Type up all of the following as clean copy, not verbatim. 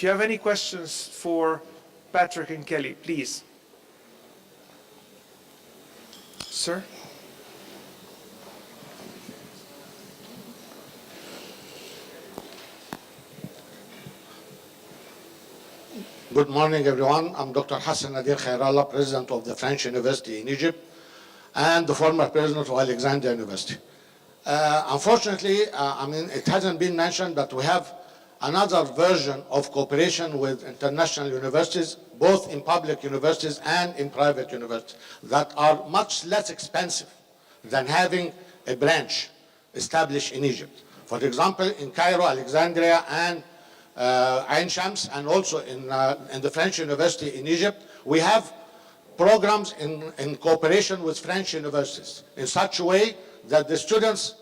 If you have any questions for Patrik and Kelly, please. Sir? Good morning, everyone. I'm Dr. Hassan Nasrallah, President of the French University in Egypt and the former President of Alexandria University. Unfortunately, it hasn't been mentioned, but we have another version of cooperation with international universities, both in public universities and in private universities, that are much less expensive than having a branch established in Egypt. For example, in Cairo, Alexandria, and Ain Shams, and also in the French University in Egypt, we have programs in cooperation with French universities in such a way that the students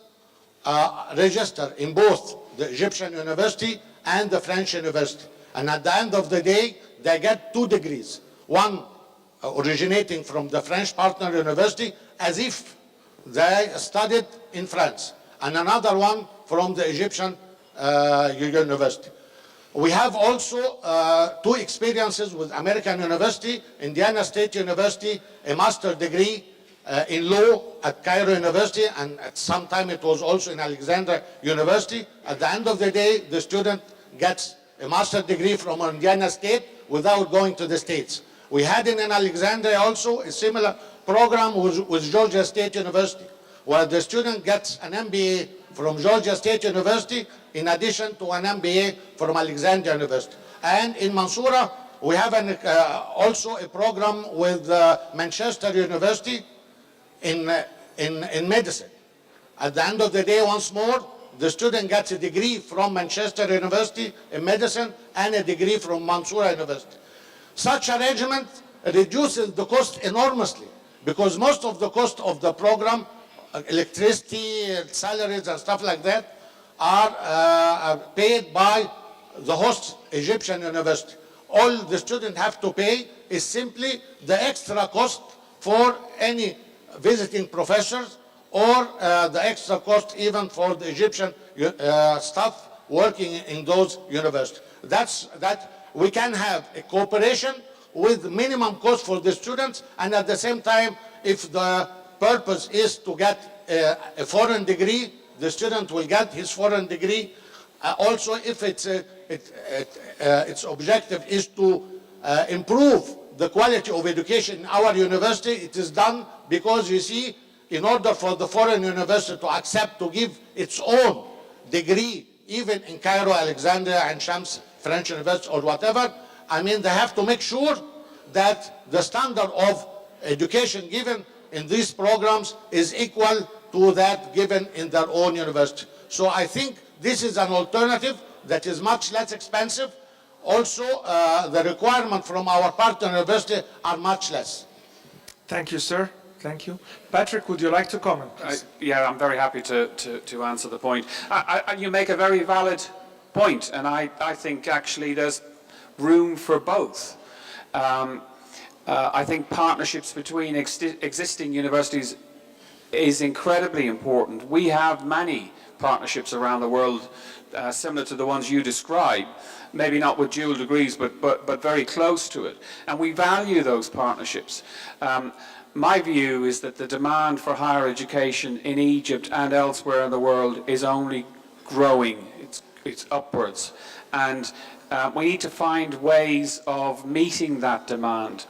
register in both the Egyptian university and the French university. And at the end of the day, they get 2 degrees. One originating from the French partner university as if they studied in France, and another one from the Egyptian university. We have also 2 experiences with American University, Indiana State University, a master's degree in law at Cairo University, and at some time it was also in Alexandria University. At the end of the day, the student gets a master's degree from Indiana State without going to the States. We had in Alexandria also a similar program with Georgia State University, where the student gets an MBA from Georgia State University in addition to an MBA from Alexandria University. And in Mansoura, we have also a program with Manchester University in medicine. At the end of the day, once more, the student gets a degree from Manchester University in medicine and a degree from Mansoura University. Such arrangement reduces the cost enormously, because most of the cost of the program, electricity, salaries and stuff like that, are paid by the host Egyptian university. All the students have to pay is simply the extra cost for any visiting professors, or the extra cost even for the Egyptian staff working in those universities. That we can have a cooperation with minimum cost for the students, and at the same time, if the purpose is to get a foreign degree, the student will get his foreign degree. Also, if its objective is to improve the quality of education in our university, it is done because, you see, in order for the foreign university to accept to give its own degree, even in Cairo, Alexandria, and Shams French University or whatever, they have to make sure that the standard of education given in these programs is equal to that given in their own university. So I think this is an alternative that is much less expensive. Also, the requirements from our partner university are much less. Thank you, sir. Thank you. Patrik, would you like to comment, please? Yeah, I'm very happy to answer the point. You make a very valid point, and I think actually there's room for both. I think partnerships between existing universities is incredibly important. We have many partnerships around the world similar to the ones you described, maybe not with dual degrees, but very close to it. And we value those partnerships. My view is that the demand for higher education in Egypt and elsewhere in the world is only growing. It's upwards. And we need to find ways of meeting that demand.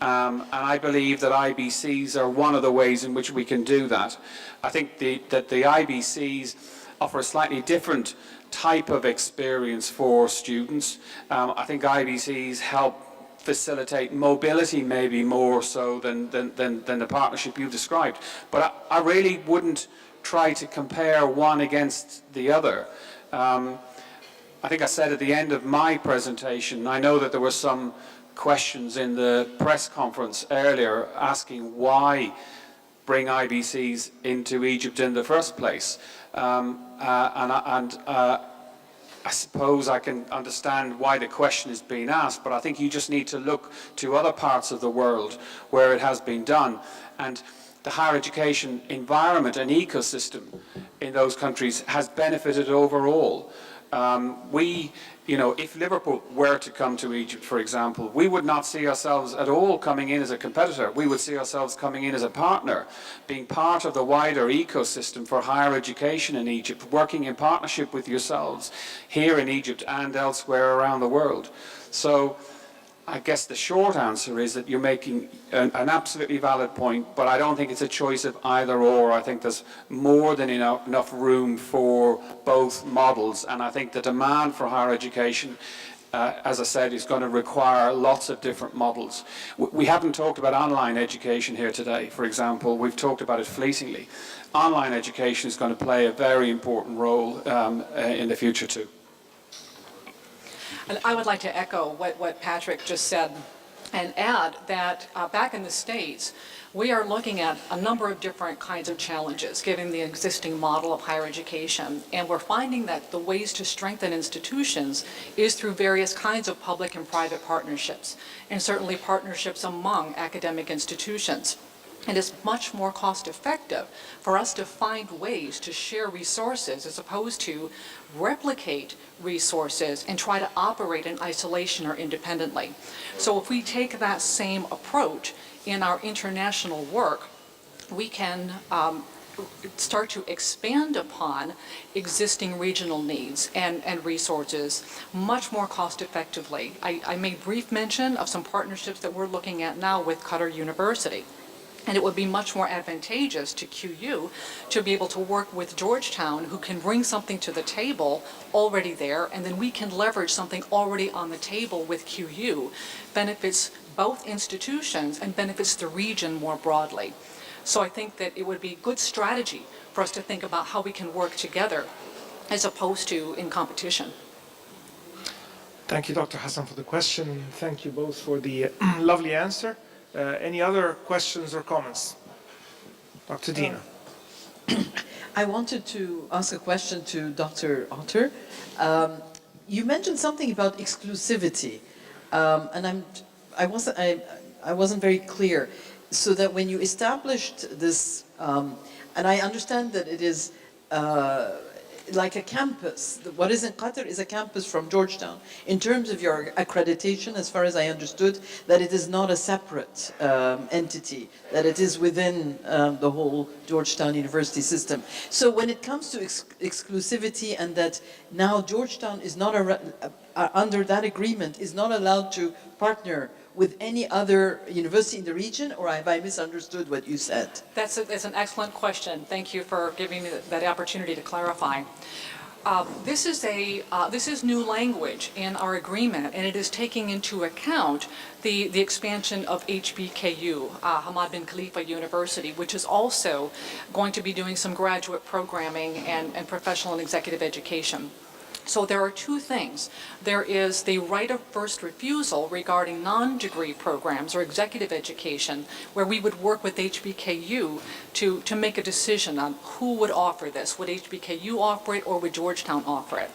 And I believe that IBCs are one of the ways in which we can do that. I think that the IBCs offer a slightly different type of experience for students. I think IBCs help facilitate mobility maybe more so than the partnership you've described. But I really wouldn't try to compare one against the other. I think I said at the end of my presentation, I know that there were some questions in the press conference earlier asking why bring IBCs into Egypt in the first place. I suppose I can understand why the question is being asked, but I think you just need to look to other parts of the world where it has been done. And the higher education environment and ecosystem in those countries has benefited overall. We You know, if Liverpool were to come to Egypt, for example, we would not see ourselves at all coming in as a competitor. We would see ourselves coming in as a partner, being part of the wider ecosystem for higher education in Egypt, working in partnership with yourselves here in Egypt and elsewhere around the world. So I guess the short answer is that you're making an absolutely valid point, but I don't think it's a choice of either or. I think there's more than enough room for both models, and I think the demand for higher education, as I said, is going to require lots of different models. We haven't talked about online education here today, for example. We've talked about it fleetingly. Online education is going to play a very important role in the future too. And I would like to echo what Patrik just said and add that back in the States, we are looking at a number of different kinds of challenges given the existing model of higher education. And we're finding that the ways to strengthen institutions is through various kinds of public and private partnerships, and certainly partnerships among academic institutions. It is much more cost effective for us to find ways to share resources as opposed to replicate resources and try to operate in isolation or independently. So if we take that same approach in our international work, we can start to expand upon existing regional needs and resources much more cost effectively. I made brief mention of some partnerships that we're looking at now with Qatar University. And it would be much more advantageous to QU to be able to work with Georgetown, who can bring something to the table already there, and then we can leverage something already on the table with QU. Benefits both institutions and benefits the region more broadly. So I think that it would be good strategy for us to think about how we can work together as opposed to in competition. Thank you, Dr. Hassan, for the question, and thank you both for the lovely answer. Any other questions or comments? Dr. Dina. I wanted to ask a question to Dr. Otter. You mentioned something about exclusivity, and I wasn't very clear. So that when you established this, and I understand that it is like a campus. What is in Qatar is a campus from Georgetown. In terms of your accreditation, as far as I understood, that it is not a separate entity, that it is within the whole Georgetown University system. So when it comes to exclusivity, and that now Georgetown is not under that agreement, is not allowed to partner with any other university in the region, or have I misunderstood what you said? That's an excellent question. Thank you for giving me that opportunity to clarify. This is new language in our agreement, and it is taking into account the expansion of HBKU, Hamad bin Khalifa University, which is also going to be doing some graduate programming and professional and executive education. So there are two things. There is the right of first refusal regarding non-degree programs or executive education, where we would work with HBKU to make a decision on who would offer this. Would HBKU offer it, or would Georgetown offer it?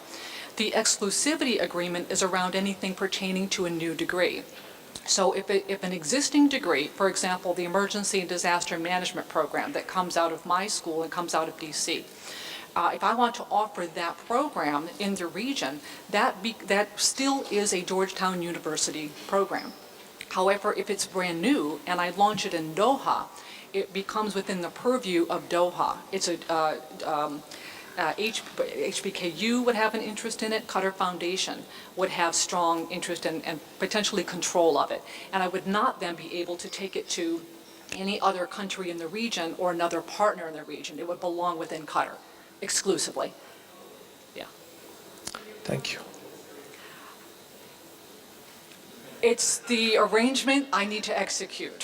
The exclusivity agreement is around anything pertaining to a new degree. So if an existing degree, for example, the Emergency and Disaster Management program that comes out of my school and comes out of DC, if I want to offer that program in the region, that still is a Georgetown University program. However, if it's brand new and I launch it in Doha, it becomes within the purview of Doha. It's HBKU would have an interest in it. Qatar Foundation would have strong interest and potentially control of it. And I would not then be able to take it to any other country in the region or another partner in the region. It would belong within Qatar. Exclusively. Yeah. Thank you. It's the arrangement I need to execute.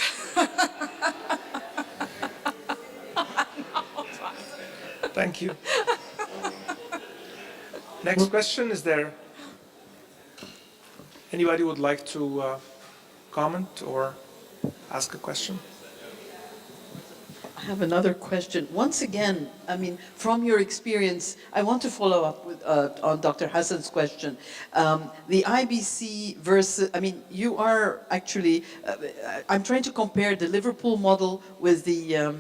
Thank you. Next question, is there anybody would like to comment or ask a question? I have another question. Once again, I mean, from your experience, I want to follow up with, on Dr. Hassan's question. The IBC versus, I mean, you are actually, I'm trying to compare the Liverpool model with the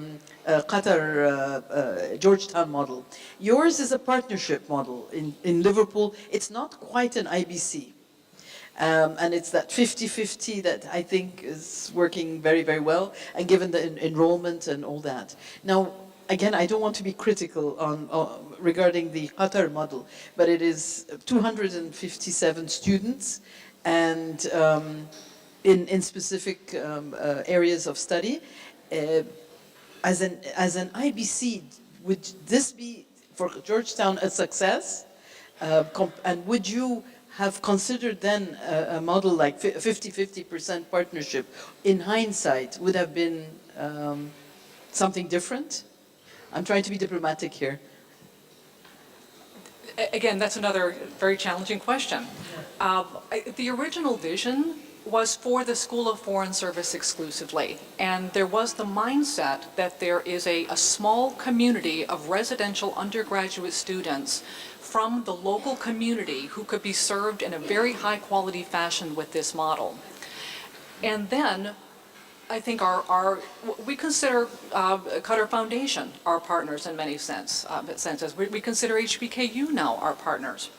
Qatar Georgetown model. Yours is a partnership model in Liverpool. It's not quite an IBC. And it's that 50-50 that I think is working very, very well, and given the enrollment and all that. Now, again, I don't want to be critical on regarding the Qatar model, but it is 257 students, and in specific areas of study. As an IBC, would this be for Georgetown a success? And would you have considered then a model like 50-50% partnership in hindsight would have been something different? I'm trying to be diplomatic here. Again, that's another very challenging question. The original vision was for the School of Foreign Service exclusively, and there was the mindset that there is a small community of residential undergraduate students from the local community who could be served in a very high quality fashion with this model. And then I think we consider Qatar Foundation our partners in many senses. We consider HBKU now our partners.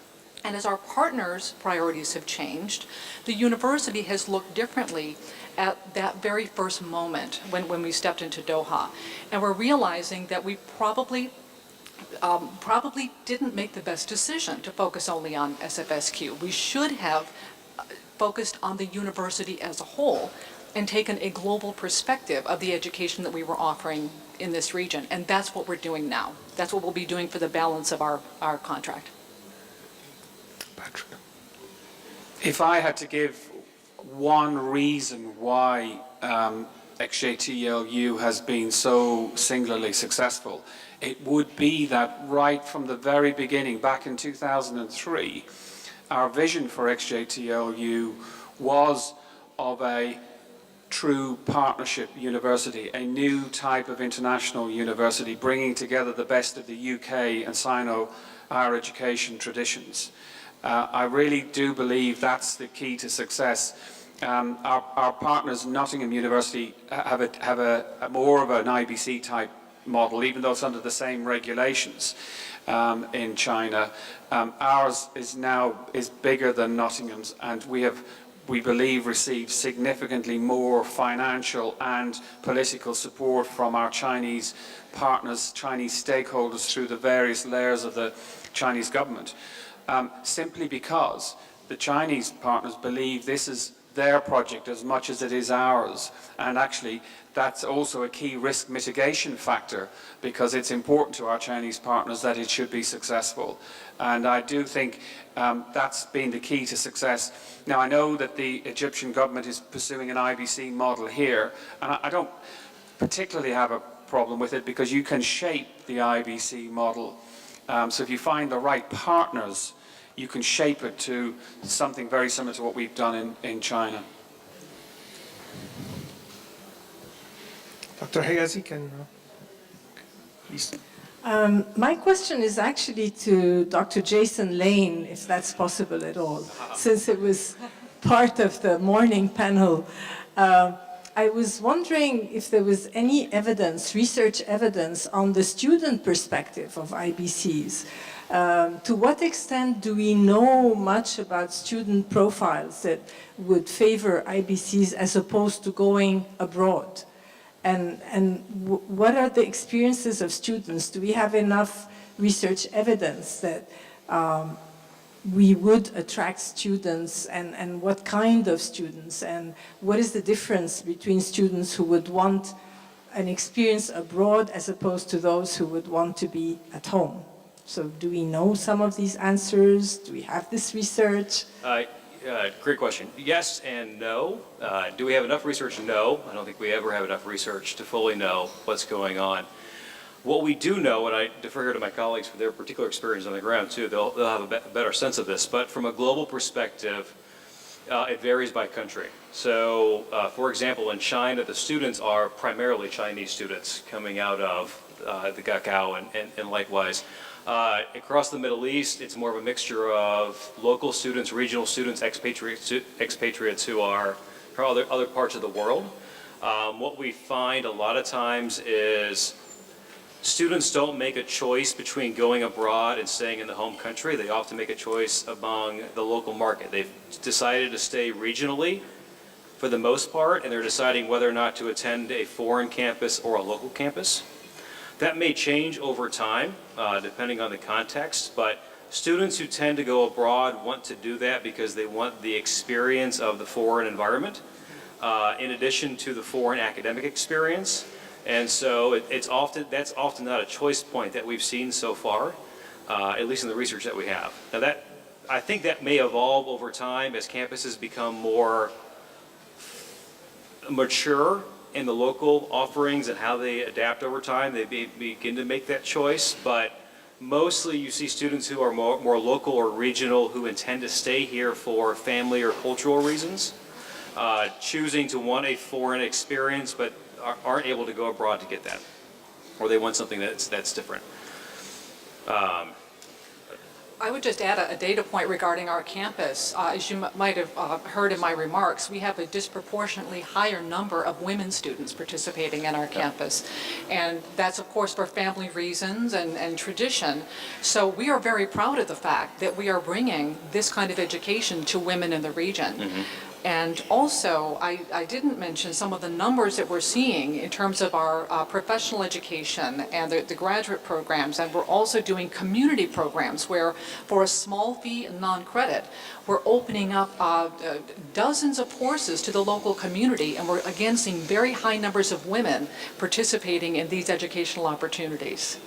And as our partners' priorities have changed, the university has looked differently at that very first moment when we stepped into Doha. And we're realizing that we probably didn't make the best decision to focus only on SFSQ. We should have focused on the university as a whole and taken a global perspective of the education that we were offering in this region. And that's what we're doing now. That's what we'll be doing for the balance of our contract. Patrick. If I had to give one reason why XJTLU has been so singularly successful, it would be that right from the very beginning, back in 2003, our vision for XJTLU was of a true partnership university, a new type of international university, bringing together the best of the UK and Sino higher education traditions. I really do believe that's the key to success. Our partners, Nottingham University, have a more of an IBC type model, even though it's under the same regulations in China. Ours is bigger than Nottingham's, and we believe received significantly more financial and political support from our Chinese partners, Chinese stakeholders through the various layers of the Chinese government. Simply because the Chinese partners believe this is their project as much as it is ours. And actually, that's also a key risk mitigation factor, because it's important to our Chinese partners that it should be successful. And I do think that's been the key to success. Now, I know that the Egyptian government is pursuing an IBC model here, and I don't particularly have a problem with it, because you can shape the IBC model. So if you find the right partners, you can shape it to something very similar to what we've done in China. Dr. Hayazi, can please. My question is actually to Dr. Jason Lane, if that's possible at all, since it was part of the morning panel. I was wondering if there was any evidence, research evidence, on the student perspective of IBCs. To what extent do we know much about student profiles that would favor IBCs as opposed to going abroad? And what are the experiences of students? Do we have enough research evidence that we would attract students, and what kind of students? And what is the difference between students who would want an experience abroad as opposed to those who would want to be at home? So do we know some of these answers? Do we have this research? Great question. Yes and no. Do we have enough research? No. I don't think we ever have enough research to fully know what's going on. What we do know, and I defer to my colleagues for their particular experience on the ground too, they'll have a better sense of this, but from a global perspective, It varies by country. So, for example, in China, the students are primarily Chinese students coming out of the Gakao and likewise. Across the Middle East, it's more of a mixture of local students, regional students, expatriates who are from other parts of the world. What we find a lot of times is students don't make a choice between going abroad and staying in the home country. They often make a choice among the local market. They've decided to stay regionally for the most part, and they're deciding whether or not to attend a foreign campus or a local campus. That may change over time, depending on the context, but students who tend to go abroad want to do that because they want the experience of the foreign environment, in addition to the foreign academic experience. And so that's often not a choice point that we've seen so far, at least in the research that we have. Now I think that may evolve over time as campuses become more mature in the local offerings and how they adapt over time. They begin to make that choice, but mostly you see students who are more local or regional who intend to stay here for family or cultural reasons, choosing to want a foreign experience, but aren't able to go abroad to get that, or they want something that's different. I would just add a data point regarding our campus. As you might have heard in my remarks, we have a disproportionately higher number of women students participating in our campus. And that's, of course, for family reasons and tradition. So we are very proud of the fact that we are bringing this kind of education to women in the region. Mm-hmm. And also, I didn't mention some of the numbers that we're seeing in terms of our professional education and the graduate programs, and we're also doing community programs where, for a small fee and non-credit, we're opening up dozens of courses to the local community, and we're again seeing very high numbers of women participating in these educational opportunities.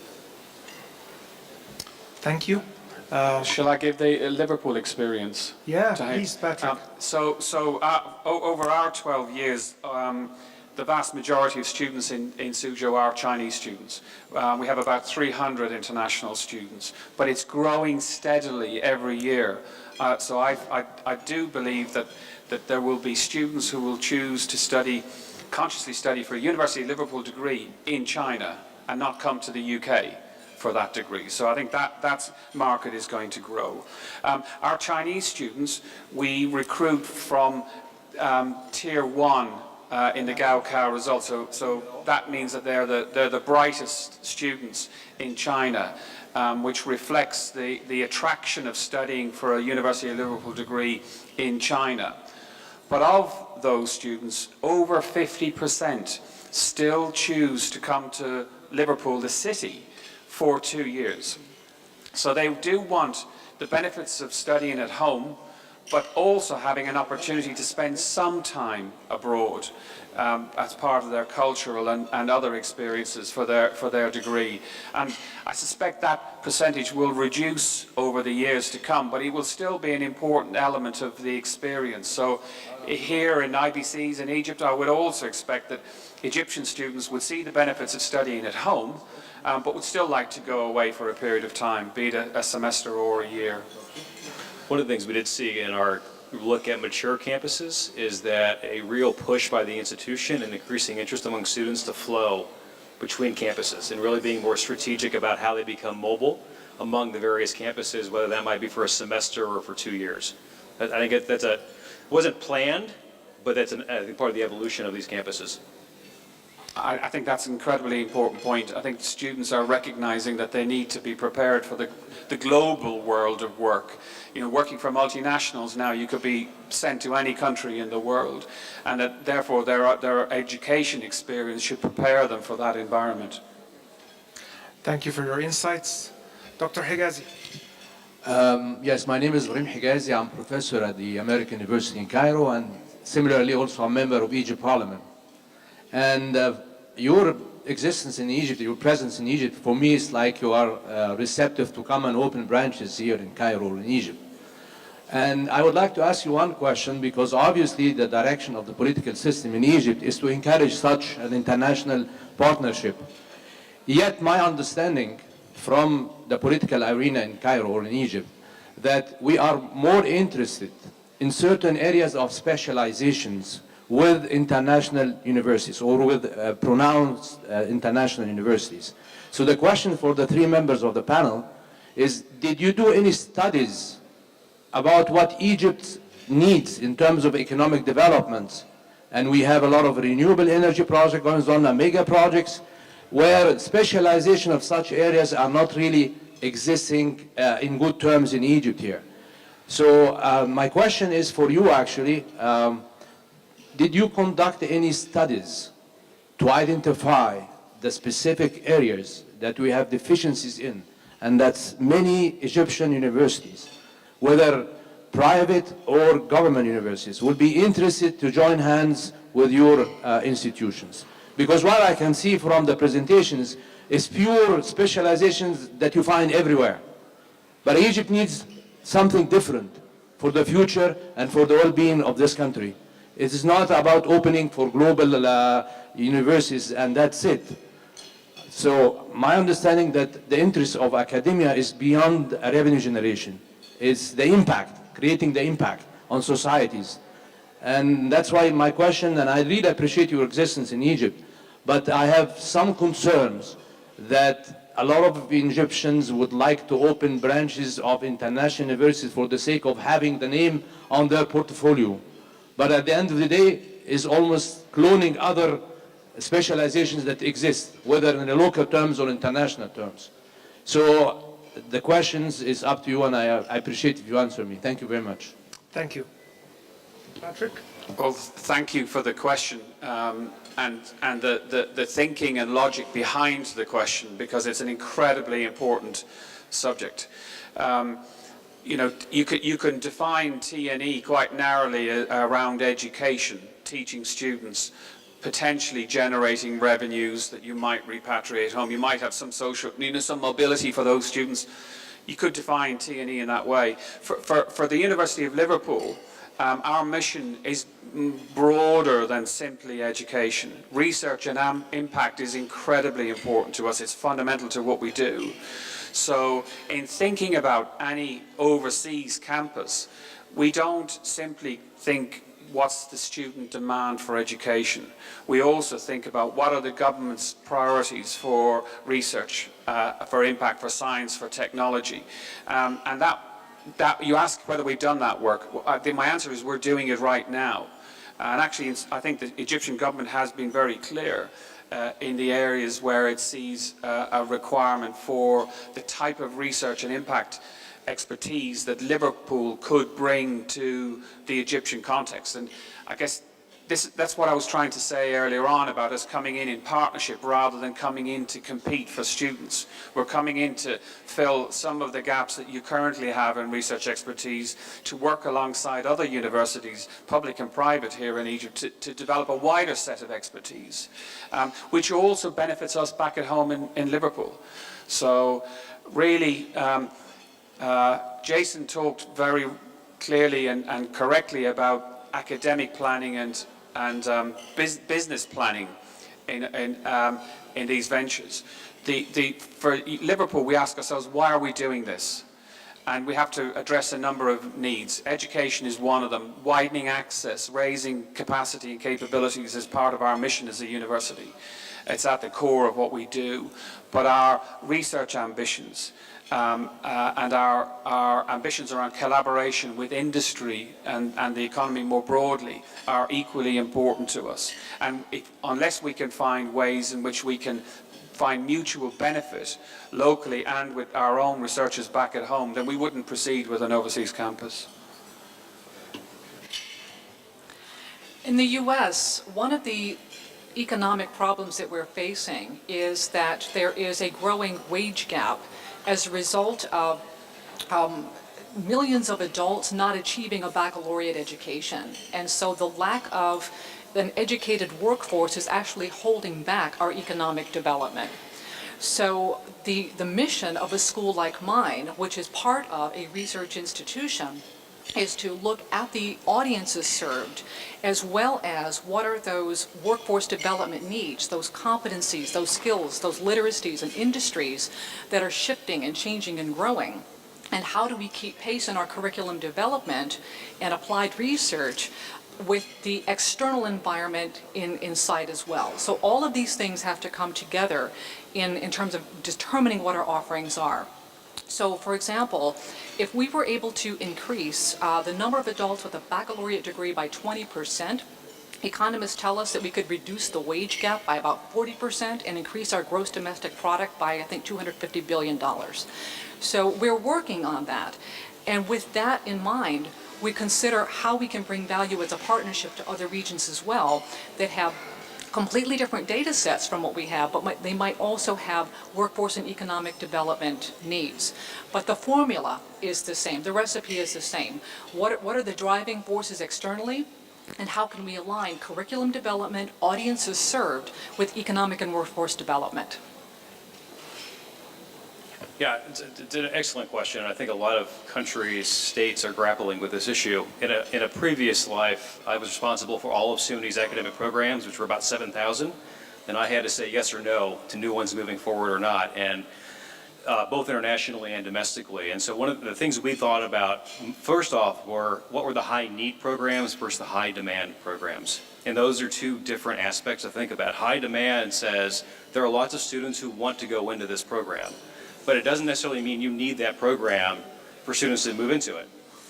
Thank you. Shall I give the Liverpool experience? Yeah, to him? please, Patrik. Over our 12 years, the vast majority of students in Suzhou are Chinese students. We have about 300 international students, but it's growing steadily every year. So I do believe that there will be students who will choose to consciously study for a University of Liverpool degree in China and not come to the UK for that degree. So I think that market is going to grow. Our Chinese students, we recruit from Tier 1 in the Gaokao results. So that means that they're the brightest students in China, which reflects the attraction of studying for a University of Liverpool degree in China. But of those students, over 50% still choose to come to Liverpool, the city, for 2 years. So they do want the benefits of studying at home, but also having an opportunity to spend some time abroad as part of their cultural and other experiences for their degree. And I suspect that percentage will reduce over the years to come, but it will still be an important element of the experience. So here in IBCs in Egypt, I would also expect that Egyptian students would see the benefits of studying at home, but would still like to go away for a period of time, be it a semester or a year. One of the things we did see in our look at mature campuses is that a real push by the institution and increasing interest among students to flow between campuses and really being more strategic about how they become mobile among the various campuses, whether that might be for a semester or for 2 years. I think wasn't planned, but that's I think part of the evolution of these campuses. I think that's an incredibly important point. I think students are recognizing that they need to be prepared for the global world of work. You know, working for multinationals now, you could be sent to any country in the world, and that therefore their education experience should prepare them for that environment. Thank you for your insights. Dr. Higazi. Yes, my name is Rim Higazi. I'm professor at the American University in Cairo, and similarly also a member of Egypt Parliament. And your existence in Egypt, your presence in Egypt, for me is like you are receptive to come and open branches here in Cairo, in Egypt. And I would like to ask you one question, because obviously the direction of the political system in Egypt is to encourage such an international partnership. Yet my understanding from the political arena in Cairo or in Egypt, that we are more interested in certain areas of specializations with international universities or with pronounced international universities. So the question for the three members of the panel is, did you do any studies about what Egypt needs in terms of economic development? And we have a lot of renewable energy projects going on, and mega projects, where specialization of such areas are not really existing in good terms in Egypt here. So my question is for you actually, did you conduct any studies to identify the specific areas that we have deficiencies in, and that's many Egyptian universities, whether private or government universities, would be interested to join hands with your institutions? Because what I can see from the presentations is pure specializations that you find everywhere. But Egypt needs something different for the future and for the well-being of this country. It is not about opening for global universities and that's it. So my understanding that the interest of academia is beyond a revenue generation. It's the impact, creating the impact on societies. And that's why my question, and I really appreciate your existence in Egypt, but I have some concerns that a lot of Egyptians would like to open branches of international universities for the sake of having the name on their portfolio. But at the end of the day, is almost cloning other specializations that exist, whether in the local terms or international terms. So the questions is up to you, and I appreciate if you answer me. Thank you very much. Thank you. Patrik? Well, thank you for the question and the thinking and logic behind the question, because it's an incredibly important subject. You know, you can define T&E quite narrowly around education, teaching students, potentially generating revenues that you might repatriate home. You might have some social, some mobility for those students. You could define T&E in that way. For the University of Liverpool, our mission is broader than simply education. Research and impact is incredibly important to us. It's fundamental to what we do. So in thinking about any overseas campus, we don't simply think what's the student demand for education. We also think about what are the government's priorities for research, for impact, for science, for technology. And that you ask whether we've done that work. My answer is we're doing it right now. And actually, I think the Egyptian government has been very clear in the areas where it sees a requirement for the type of research and impact expertise that Liverpool could bring to the Egyptian context. And I guess that's what I was trying to say earlier on about us coming in partnership rather than coming in to compete for students. We're coming in to fill some of the gaps that you currently have in research expertise, to work alongside other universities, public and private here in Egypt, to develop a wider set of expertise, which also benefits us back at home in Liverpool. So really, Jason talked very clearly and correctly about academic planning and business planning in these ventures. For Liverpool, we ask ourselves, why are we doing this? And we have to address a number of needs. Education is one of them. Widening access, raising capacity and capabilities is part of our mission as a university. It's at the core of what we do. But our research ambitions and our ambitions around collaboration with industry and the economy more broadly are equally important to us. And unless we can find ways in which we can find mutual benefit locally and with our own researchers back at home, then we wouldn't proceed with an overseas campus. In the US, one of the economic problems that we're facing is that there is a growing wage gap as a result of millions of adults not achieving a baccalaureate education. And so the lack of an educated workforce is actually holding back our economic development. So the mission of a school like mine, which is part of a research institution, is to look at the audiences served, as well as what are those workforce development needs, those competencies, those skills, those literacies and industries that are shifting and changing and growing, and how do we keep pace in our curriculum development and applied research with the external environment inside as well. So all of these things have to come together in terms of determining what our offerings are. So for example, if we were able to increase the number of adults with a baccalaureate degree by 20%, economists tell us that we could reduce the wage gap by about 40% and increase our gross domestic product by, I think, $250 billion. So we're working on that. And with that in mind, we consider how we can bring value as a partnership to other regions as well that have completely different data sets from what we have, but they might also have workforce and economic development needs. But the formula is the same. The recipe is the same. What are the driving forces externally? And how can we align curriculum development, audiences served, with economic and workforce development? Yeah, it's an excellent question. I think a lot of countries, states are grappling with this issue. In a previous life, I was responsible for all of SUNY's academic programs, which were about 7,000, and I had to say yes or no to new ones moving forward or not, and both internationally and domestically. And so one of the things we thought about, first off, were what were the high need programs versus the high demand programs. And those are two different aspects to think about. High demand says there are lots of students who want to go into this program, but it doesn't necessarily mean you need that program for students to move into it,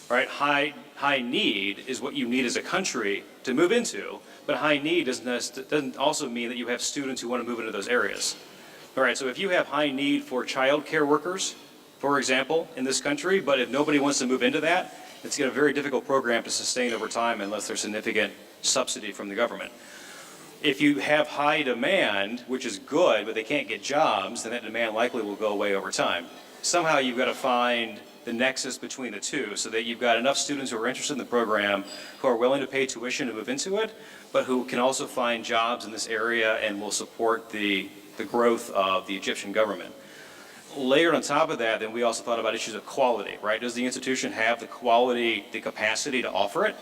right? High need is what you need as a country to move into, but high need doesn't also mean that you have students who want to move into those areas. All right, so if you have high need for child care workers, for example, in this country, but if nobody wants to move into that, it's a very difficult program to sustain over time unless there's significant subsidy from the government. If you have high demand, which is good, but they can't get jobs, then that demand likely will go away over time. Somehow you've got to find the nexus between the two so that you've got enough students who are interested in the program, who are willing to pay tuition to move into it, but who can also find jobs in this area and will support the growth of the Egyptian government. Layered on top of that, then we also thought about issues of quality, right? Does the institution have the quality, the capacity to offer it?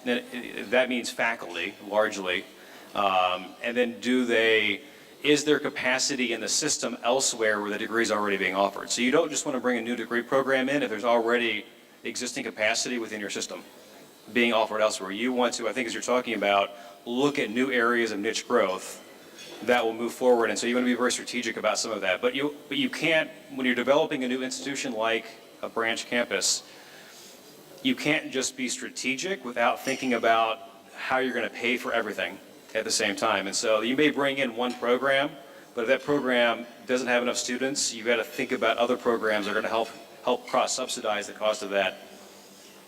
Then that means faculty, largely. And then is there capacity in the system elsewhere where the degree is already being offered? So you don't just want to bring a new degree program in if there's already existing capacity within your system being offered elsewhere. You want to, I think as you're talking about, look at new areas of niche growth that will move forward. And so you want to be very strategic about some of that. But you can't, when you're developing a new institution like a branch campus, you can't just be strategic without thinking about how you're going to pay for everything at the same time. And so you may bring in one program, but if that program doesn't have enough students, you've got to think about other programs that are going to help cross-subsidize the cost of that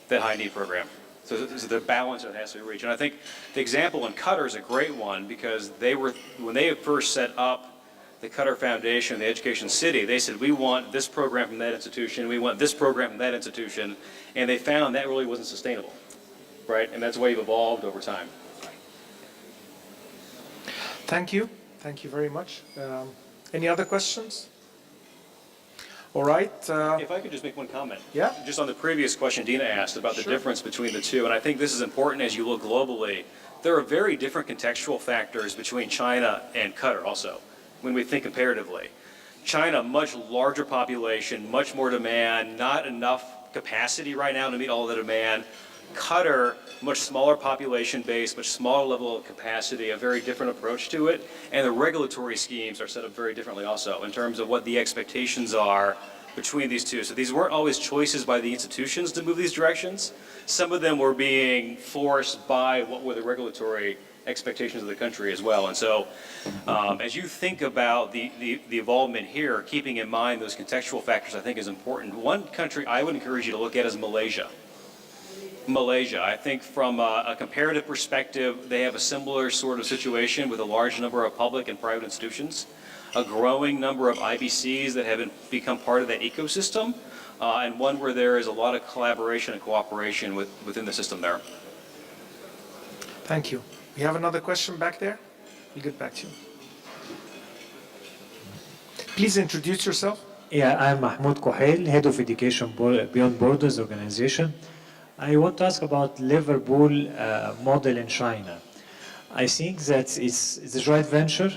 high need program. So the balance that has to be reached. And I think the example in Qatar is a great one because when they first set up the Qatar Foundation, the Education City, they said, we want this program from that institution, we want this program from that institution, and they found that really wasn't sustainable, right? And that's why you've evolved over time. Thank you. Thank you very much. Any other questions? All right. If I could just make one comment. Yeah. Just on the previous question Dina asked about the difference between the two, and I think this is important as you look globally. There are very different contextual factors between China and Qatar also, when we think comparatively. China, much larger population, much more demand, not enough capacity right now to meet all the demand. Qatar, much smaller population base, much smaller level of capacity, a very different approach to it, and the regulatory schemes are set up very differently also in terms of what the expectations are between these two. So these weren't always choices by the institutions to move these directions. Some of them were being forced by what were the regulatory expectations of the country as well. And so as you think about the involvement here, keeping in mind those contextual factors I think is important. One country I would encourage you to look at is Malaysia. I think from a comparative perspective, they have a similar sort of situation with a large number of public and private institutions, a growing number of IBCs that have become part of that ecosystem, and one where there is a lot of collaboration and cooperation within the system there. Thank you. We have another question back there. We'll get back to you. Please introduce yourself. Yeah, I'm Mahmoud Kohel, Head of Education Beyond Borders Organization. I want to ask about Liverpool model in China. I think that it's a joint venture.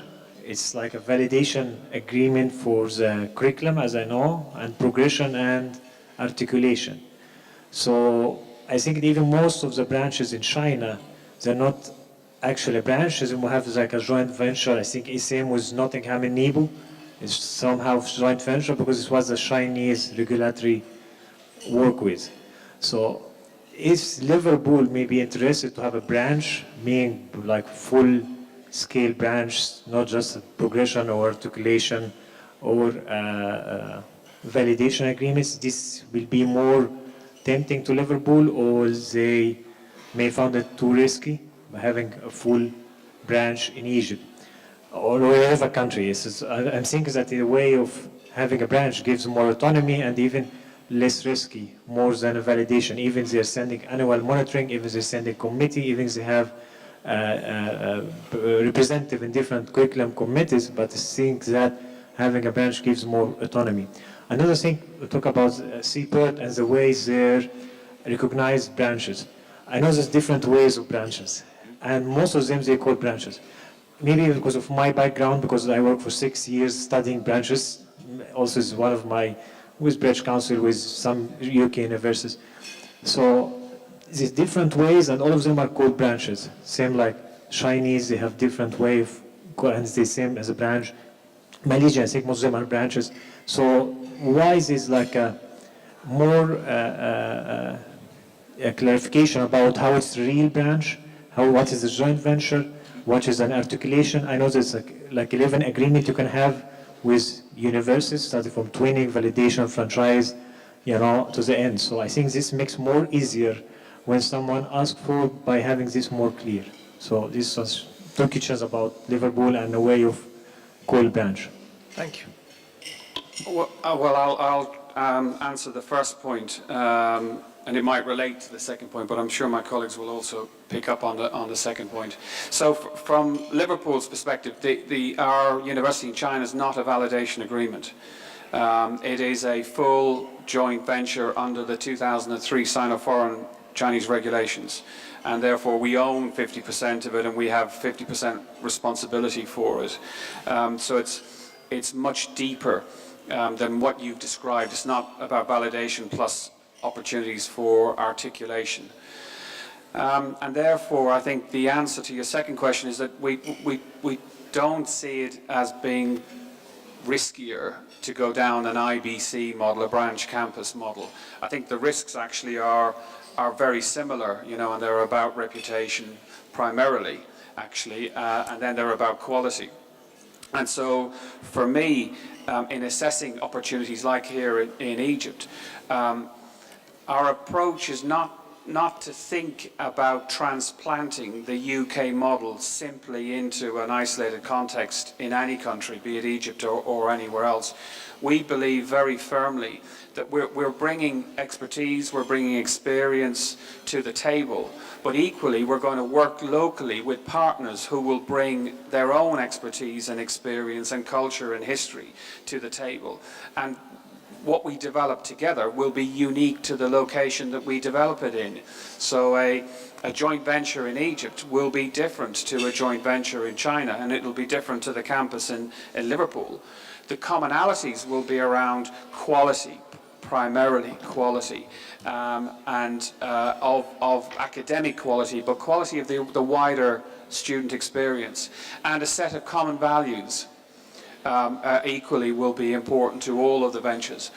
It's like a validation agreement for the curriculum, as I know, and progression and articulation. So I think that even most of the branches in China, they're not actually branches, and we have like a joint venture. I think same with Nottingham and Nebo. It's somehow joint venture because it was the Chinese regulatory work with. So if Liverpool may be interested to have a branch, meaning like full scale branch, not just progression or articulation or validation agreements, this will be more tempting to Liverpool, or they may find it too risky by having a full branch in Egypt or wherever country is. I'm thinking that the way of having a branch gives more autonomy and even less risky, more than a validation. Even they're sending annual monitoring, even they're sending committee, even they have representative in different curriculum committees, but I think that having a branch gives more autonomy. Another thing, we talk about CPERT and the ways they recognize branches. I know there's different ways of branches, and most of them they call branches. Maybe because of my background, because I worked for 6 years studying branches, also is one of my, with British Council, with some UK universities. So there's different ways, and all of them are called branches. Same like Chinese, they have different way of, and the same as a branch. Malaysia, I think most of them are branches. So why is this like a more a clarification about how it's a real branch, what is a joint venture, what is an articulation? I know there's like 11 agreement you can have with universities, starting from twinning, validation, franchise, to the end. So I think this makes more easier when someone asks for by having this more clear. So this was two questions about Liverpool and the way of call branch. Thank you. Well, I'll answer the first point, and it might relate to the second point, but I'm sure my colleagues will also pick up on the second point. So from Liverpool's perspective, our university in China is not a validation agreement. It is a full joint venture under the 2003 Sino-Foreign Chinese regulations, and therefore we own 50% of it and we have 50% responsibility for it. So it's much deeper than what you've described. It's not about validation plus opportunities for articulation. And therefore, I think the answer to your second question is that we don't see it as being riskier to go down an IBC model, a branch campus model. I think the risks actually are very similar, and they're about reputation primarily, actually, and then they're about quality. And so, for me, in assessing opportunities like here in Egypt, our approach is not to think about transplanting the UK model simply into an isolated context in any country, be it Egypt or anywhere else. We believe very firmly that we're bringing expertise, we're bringing experience to the table, but equally we're going to work locally with partners who will bring their own expertise and experience and culture and history to the table. And what we develop together will be unique to the location that we develop it in. So a joint venture in Egypt will be different to a joint venture in China, and it will be different to the campus in Liverpool. The commonalities will be around quality, primarily quality, and of academic quality, but quality of the wider student experience, and a set of common values. Equally will be important to all of the ventures.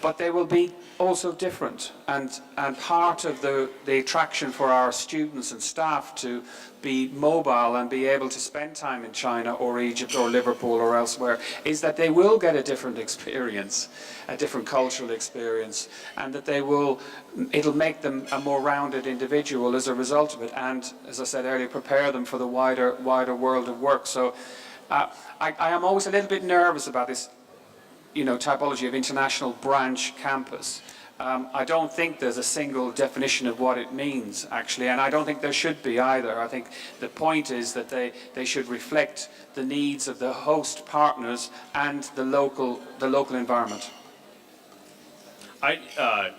But they will be also different, and part of the attraction for our students and staff to be mobile and be able to spend time in China or Egypt or Liverpool or elsewhere is that they will get a different experience, a different cultural experience, and that it'll make them a more rounded individual as a result of it, and, as I said earlier, prepare them for the wider world of work. So I am always a little bit nervous about this, typology of international branch campus. I don't think there's a single definition of what it means, actually, and I don't think there should be either. I think the point is that they should reflect the needs of the host partners and the local environment. I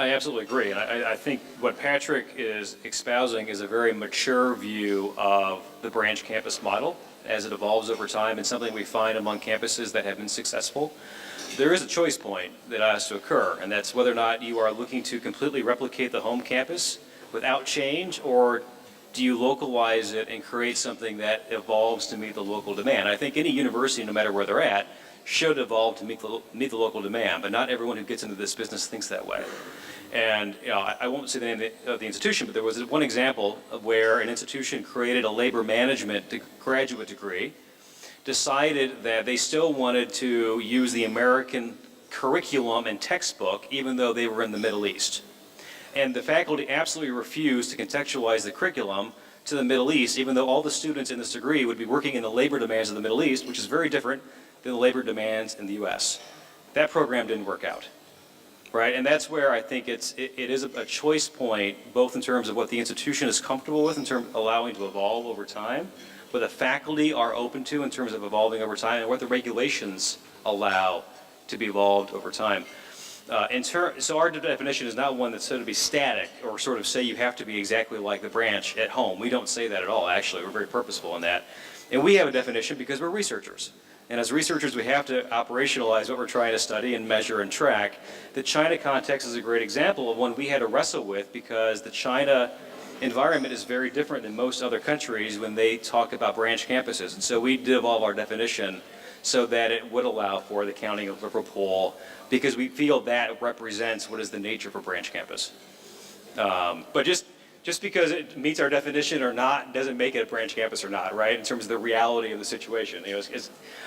I absolutely agree, and I think what Patrick is espousing is a very mature view of the branch campus model as it evolves over time, and something we find among campuses that have been successful. There is a choice point that has to occur, and that's whether or not you are looking to completely replicate the home campus without change, or do you localize it and create something that evolves to meet the local demand? I think any university, no matter where they're at, should evolve to meet the local demand, but not everyone who gets into this business thinks that way. And I won't say the name of the institution, but there was one example of where an institution created a labor management graduate degree, decided that they still wanted to use the American curriculum and textbook even though they were in the Middle East. And the faculty absolutely refused to contextualize the curriculum to the Middle East, even though all the students in this degree would be working in the labor demands of the Middle East, which is very different than the labor demands in the US. That program didn't work out, right? And that's where I think it is a choice point, both in terms of what the institution is comfortable with in terms of allowing to evolve over time, what the faculty are open to in terms of evolving over time, and what the regulations allow to be evolved over time. So our definition is not one that's sort of be static or sort of say you have to be exactly like the branch at home. We don't say that at all, actually. We're very purposeful in that. And we have a definition because we're researchers. And as researchers, we have to operationalize what we're trying to study and measure and track. The China context is a great example of one we had to wrestle with because the China environment is very different than most other countries when they talk about branch campuses. And so we did evolve our definition so that it would allow for the counting of Liverpool, because we feel that represents what is the nature of a branch campus. But just because it meets our definition or not doesn't make it a branch campus or not, right? In terms of the reality of the situation. You know,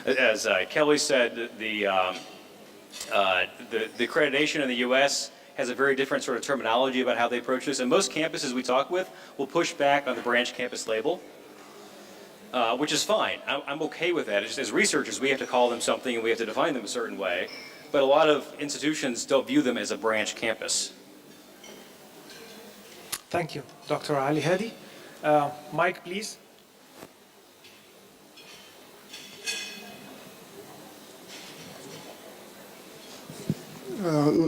as Kelly said, the accreditation in the U.S. has a very different sort of terminology about how they approach this, and most campuses we talk with will push back on the branch campus label. Which is fine. I'm okay with that. It's just, as researchers, we have to call them something and we have to define them a certain way. But a lot of institutions don't view them as a branch campus. Thank you, Dr. Ali Hadi. Mike, please.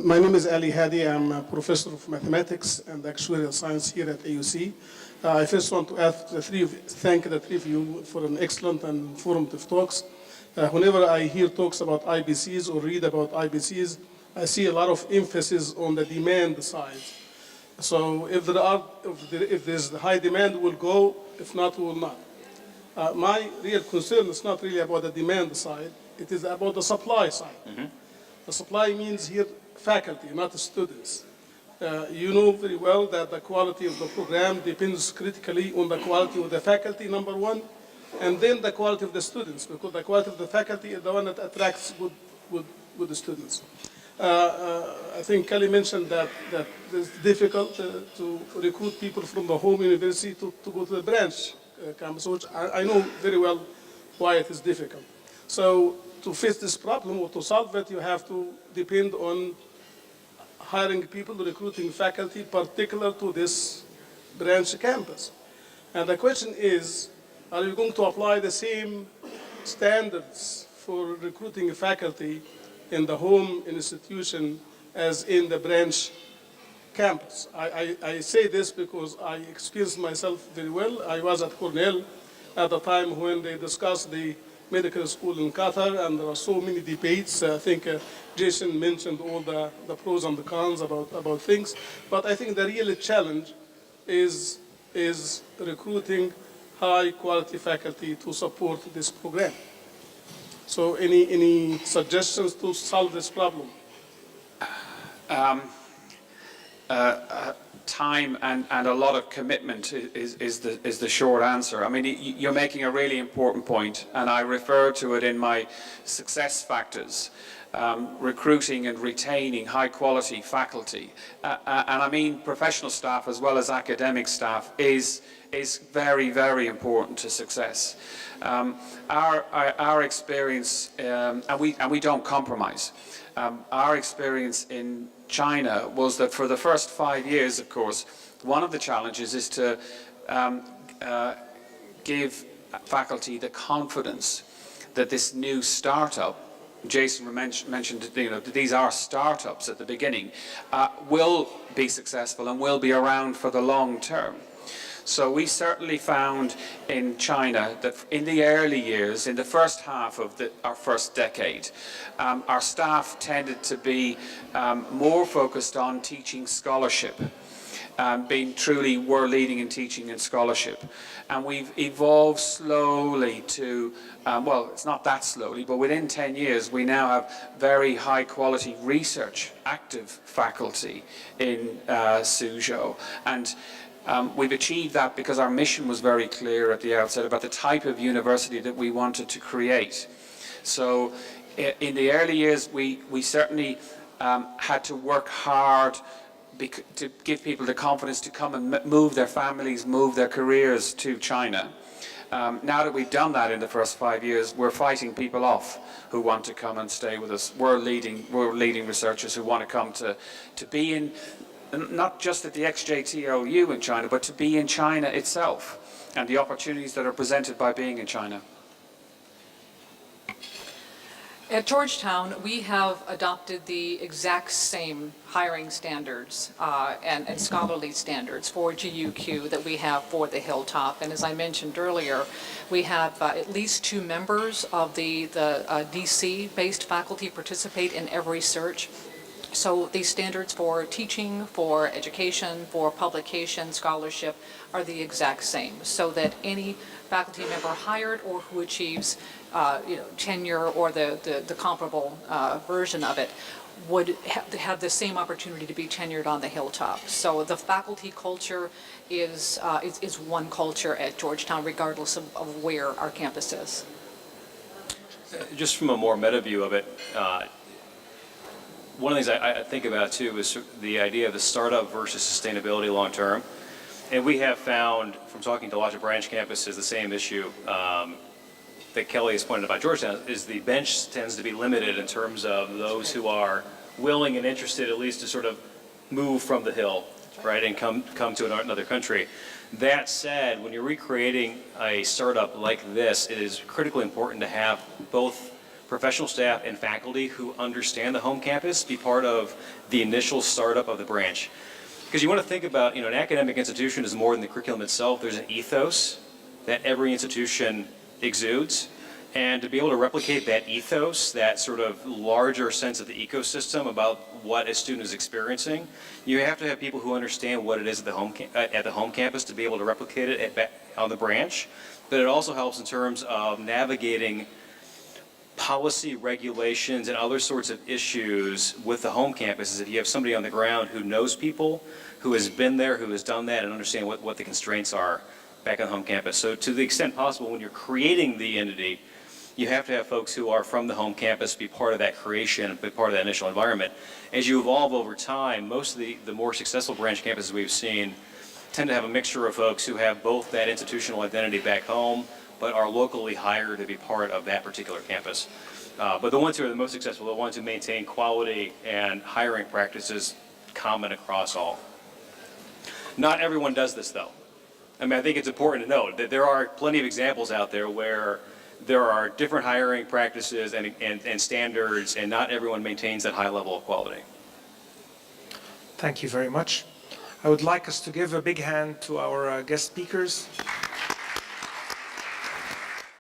My name is Ali Hadi. I'm a professor of mathematics and actuarial science here at AUC. I first want to thank the three of you for an excellent and informative talks. Whenever I hear talks about IBCs or read about IBCs, I see a lot of emphasis on the demand side. So if there's the high demand, we'll go. If not, we will not. My real concern is not really about the demand side. It is about the supply side. Mm-hmm. The supply means here faculty, not the students. You know very well that the quality of the program depends critically on the quality of the faculty, number one, and then the quality of the students, because the quality of the faculty is the one that attracts good students. I think Kelly mentioned that it's difficult to recruit people from the home university to go to the branch campus, which I know very well why it is difficult. So to face this problem or to solve it, you have to depend on hiring people, recruiting faculty, particular to this branch campus. And the question is, are you going to apply the same standards for recruiting faculty in the home institution as in the branch campus? I say this because I experienced myself very well. I was at Cornell at the time when they discussed the medical school in Qatar, and there are so many debates. I think Jason mentioned all the pros and the cons about things. But I think the real challenge is recruiting high-quality faculty to support this program. So any suggestions to solve this problem? Time and a lot of commitment is the short answer. I mean, you're making a really important point, and I refer to it in my success factors. Recruiting and retaining high-quality faculty, and I mean professional staff as well as academic staff, is very, very important to success. Our experience, and we don't compromise. Our experience in China was that for the first 5 years, of course, one of the challenges is to give faculty the confidence that this new startup Jason mentioned, that these are startups at the beginning, will be successful and will be around for the long term. So we certainly found in China that in the early years, in the first half of our first decade, our staff tended to be more focused on teaching scholarship, being truly world leading in teaching and scholarship. And we've evolved slowly to, well, it's not that slowly, but within 10 years, we now have very high quality research, active faculty in Suzhou. And we've achieved that because our mission was very clear at the outset about the type of university that we wanted to create. So in the early years, we certainly had to work hard to give people the confidence to come and move their families, move their careers to China. Now that we've done that in the first 5 years, we're fighting people off who want to come and stay with us. World leading researchers who want to come to be in, not just at the XJTOU in China, but to be in China itself and the opportunities that are presented by being in China. At Georgetown, we have adopted the exact same hiring standards and scholarly standards for GUQ that we have for the Hilltop. And as I mentioned earlier, we have at least 2 members of the DC-based faculty participate in every search. So these standards for teaching, for education, for publication, scholarship are the exact same, so that any faculty member hired or who achieves tenure or the comparable version of it would have the same opportunity to be tenured on the Hilltop. So the faculty culture is one culture at Georgetown, regardless of where our campus is. Just from a more meta view of it, one of the things I think about too is the idea of the startup versus sustainability long term. And we have found, from talking to lots of branch campuses, the same issue that Kelly has pointed about Georgetown, is the bench tends to be limited in terms of those who are willing and interested at least to sort of move from the hill, right, and come to another country. That said, when you're recreating a startup like this, it is critically important to have both professional staff and faculty who understand the home campus be part of the initial startup of the branch. Because you want to think about, an academic institution is more than the curriculum itself. There's an ethos that every institution exudes. And to be able to replicate that ethos, that sort of larger sense of the ecosystem about what a student is experiencing, you have to have people who understand what it is at the home campus to be able to replicate it on the branch. But it also helps in terms of navigating policy regulations and other sorts of issues with the home campuses. If you have somebody on the ground who knows people, who has been there, who has done that, and understand what the constraints are back on the home campus. So to the extent possible, when you're creating the entity, you have to have folks who are from the home campus be part of that creation, be part of that initial environment. As you evolve over time, most of the more successful branch campuses we've seen tend to have a mixture of folks who have both that institutional identity back home, but are locally hired to be part of that particular campus. But the ones who are the most successful are the ones who maintain quality and hiring practices common across all. Not everyone does this, though. I mean, I think it's important to note that there are plenty of examples out there where there are different hiring practices and standards, and not everyone maintains that high level of quality. Thank you very much. I would like us to give a big hand to our guest speakers.